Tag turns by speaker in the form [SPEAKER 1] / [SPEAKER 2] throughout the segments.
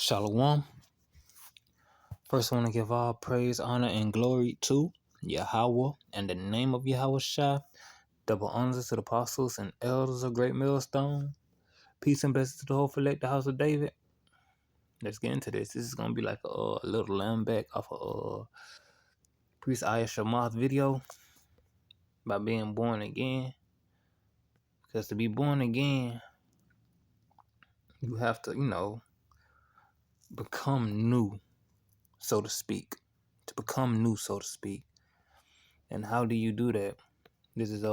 [SPEAKER 1] Shalom. First, I want to give all praise, honor, and glory to Yahweh and the name of Yahweh Shai. Double honors to the apostles and elders of Great Millstone. Peace and blessings to the whole select the house of David. Let's get into this. This is going to be like a little lamb back off of Priest Ayah Shamath's video about being born again. Because to be born again, you have to, become new, so to speak. To become new, so to speak. And how do you do that? This is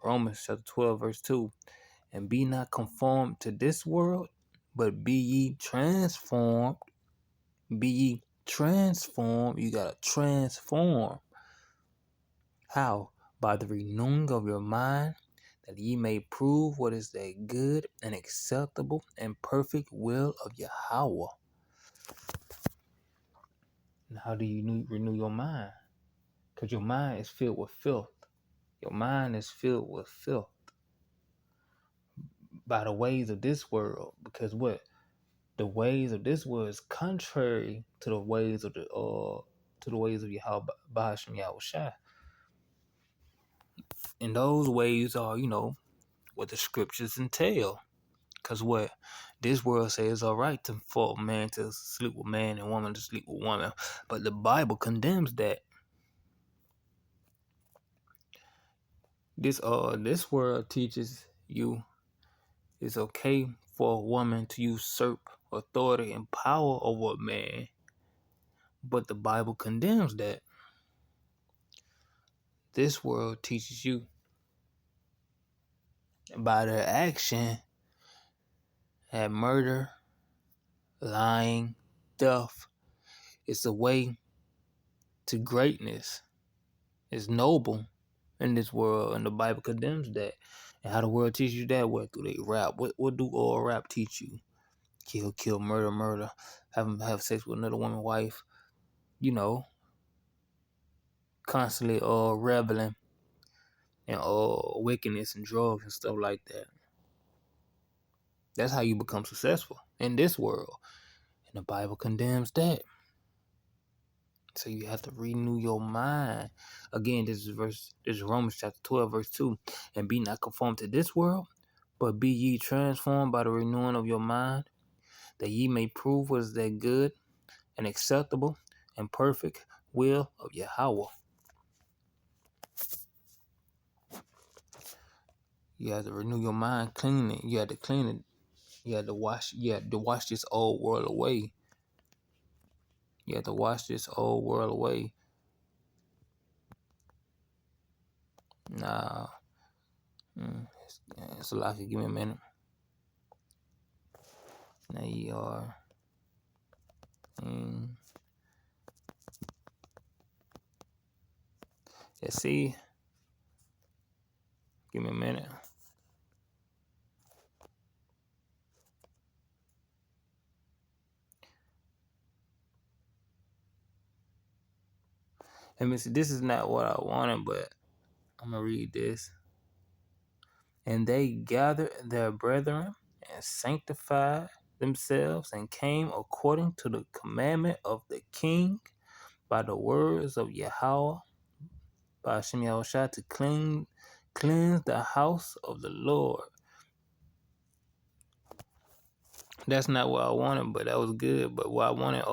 [SPEAKER 1] Romans chapter 12, verse 2. And be not conformed to this world, but be ye transformed. Be ye transformed. You gotta transform. How? By the renewing of your mind, that ye may prove what is that good and acceptable and perfect will of Yahweh. And how do you renew your mind? Because your mind is filled with filth. Your mind is filled with filth by the ways of this world. Because what? The ways of this world is contrary to the ways of Yahweh Bahasham Yahweh Shai. And those ways are, what the scriptures entail. Because what this world says it's all right for a man to sleep with man and woman to sleep with woman. But the Bible condemns that. This world teaches you it's okay for a woman to usurp authority and power over a man. But the Bible condemns that. This world teaches you by their action at murder, lying, theft. It's a way to greatness. It's noble in this world, and the Bible condemns that. And how the world teaches you that? What do they rap? What do all rap teach you? Kill, murder, have sex with another woman's wife. Constantly reveling in wickedness and drugs and stuff like that. That's how you become successful in this world. And the Bible condemns that. So you have to renew your mind. Again, this is Romans chapter 12, verse 2. And be not conformed to this world, but be ye transformed by the renewing of your mind, that ye may prove what is that good and acceptable and perfect will of Yahweh. You have to renew your mind, clean it. You have to clean it. You have to wash this old world away. You have to wash this old world away. Nah. It's a lot. Give me a minute. Now you are. See. Give me a minute. Let me see. This is not what I wanted, but I'm going to read this. And they gathered their brethren and sanctified themselves and came according to the commandment of the king by the words of Yahweh, by Hashem Yahushua, to cleanse the house of the Lord. That's not what I wanted, but that was good. But what I wanted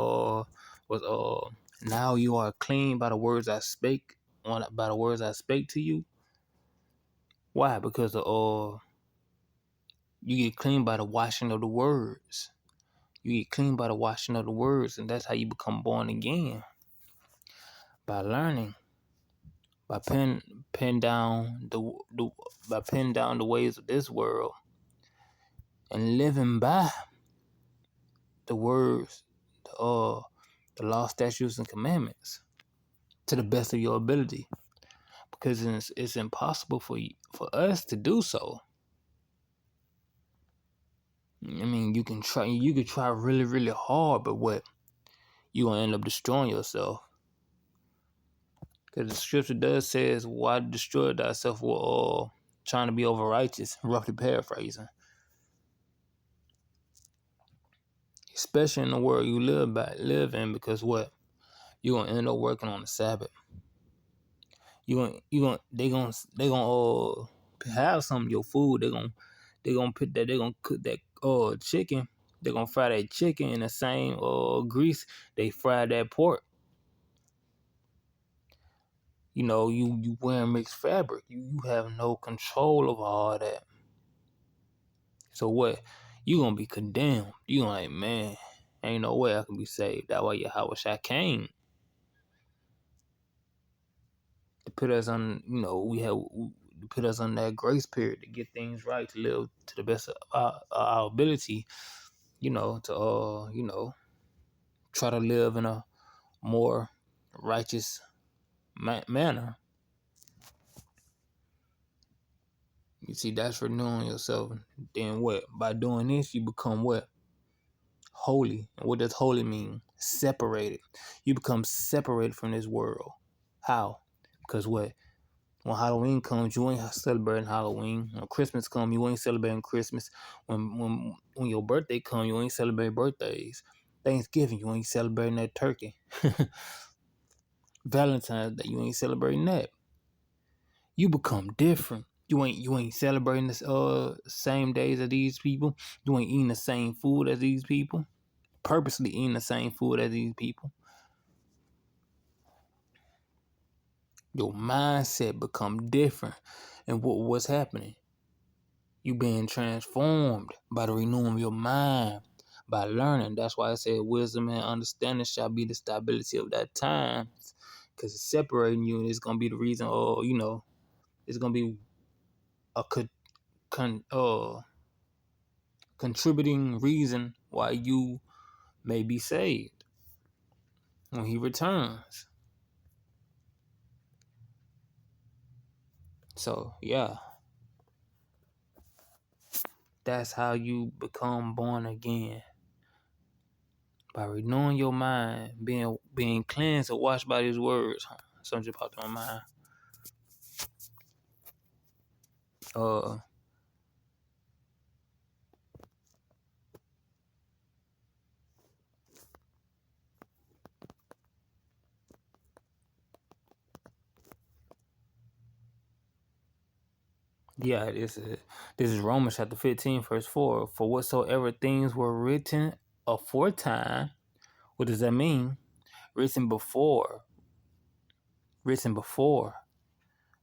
[SPEAKER 1] was now you are clean by the words I spake, by the words I spake to you. Why? Because you get clean by the washing of the words. You get clean by the washing of the words, and that's how you become born again. By learning, by pen down the ways of this world, and living by the words, the law, statutes, and commandments to the best of your ability. Because it's impossible for us to do so. I mean, you can try really, really hard, but what? You're going to end up destroying yourself. Because the scripture does says, why destroy thyself with trying to be over righteous, roughly paraphrasing. especially in the world you live in, because what? You're gonna end up working on the Sabbath. They gonna have some of your food. They gonna cook that chicken. They gonna fry that chicken in the same grease they fry that pork. You wearing mixed fabric. You have no control over all that. So what? You gonna be condemned. You gonna like, man, ain't no way I can be saved. That way Yahweh came to put us on. To put us on that grace period to get things right, to live to the best of our ability. To try to live in a more righteous manner. You see, that's renewing yourself. Then what? By doing this, you become what? Holy. And what does holy mean? Separated. You become separated from this world. How? Because what? When Halloween comes, you ain't celebrating Halloween. When Christmas comes, you ain't celebrating Christmas. When your birthday comes, you ain't celebrating birthdays. Thanksgiving, you ain't celebrating that turkey. Valentine's Day, you ain't celebrating that. You become different. You ain't celebrating the same days as these people. You ain't eating the same food as these people. Purposely eating the same food as these people. Your mindset become different. And what's happening? You being transformed by the renewing of your mind, by learning. That's why I said wisdom and understanding shall be the stability of that time. Because it's separating you, and it's gonna be the reason. It's gonna be a contributing reason why you may be saved when he returns. So yeah, that's how you become born again, by renewing your mind, being cleansed or washed by these words. Something just popped in my mind. Uh, yeah, this is Romans chapter 15, verse 4. For whatsoever things were written aforetime, what does that mean? Written before,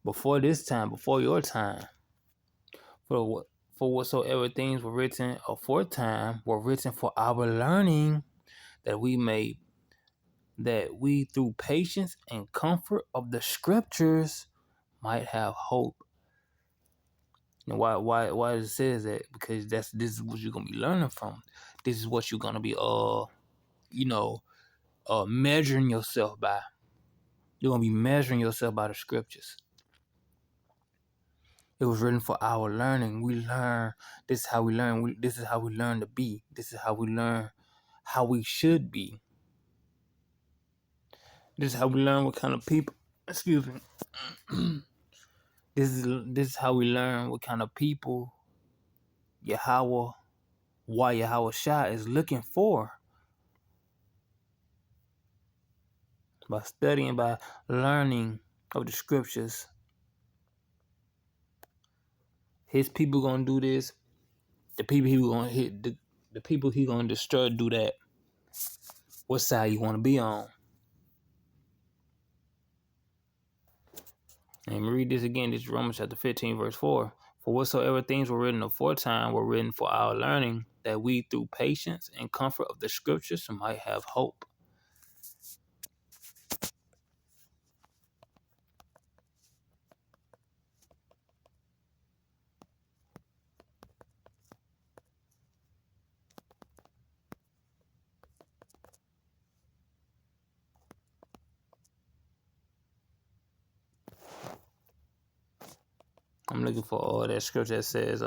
[SPEAKER 1] before this time, before your time. For whatsoever things were written aforetime were written for our learning, that we through patience and comfort of the scriptures might have hope. And why it says that? Because this is what you're gonna be learning from. This is what you're gonna be measuring yourself by. You're gonna be measuring yourself by the scriptures. It was written for our learning. We learn. This is how we learn. This is how we learn to be. This is how we learn how we should be. This is how we learn what kind of people. Excuse me. This is how we learn what kind of people why Yahweh Shah is looking for. By studying, by learning of the scriptures. His people gonna do this. The people he gonna hit, the people he gonna destroy do that. What side you wanna be on? And read this again. This is Romans chapter 15, verse 4. For whatsoever things were written aforetime were written for our learning, that we through patience and comfort of the scriptures might have hope. I'm looking for all that scripture that says,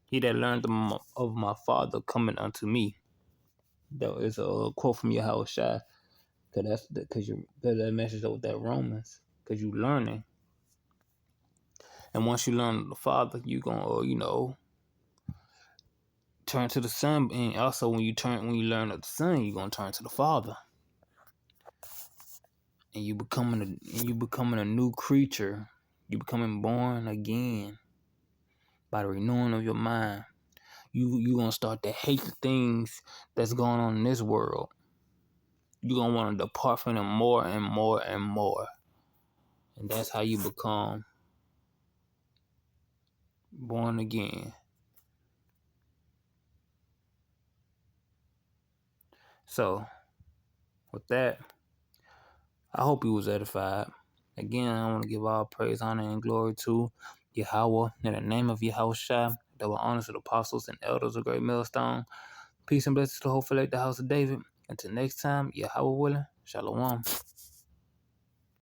[SPEAKER 1] he that learned of my Father coming unto me. That is a quote from Yahweh Shai. Because that meshes up with that Romans. Because you learning. And once you learn the Father, you going to, turn to the Son, and also when you learn of the Son, you're gonna turn to the Father, and you becoming a new creature. You becoming born again by the renewing of your mind. You gonna start to hate the things that's going on in this world. You're gonna want to depart from them more and more and more. And that's how you become born again. So, with that, I hope you was edified. Again, I want to give all praise, honor, and glory to Yahweh. In the name of Yahweh Shai, that will honor to the apostles and elders of Great Millstone. Peace and blessings to hopefully the house of David. Until next time, Yahweh willing, Shalom.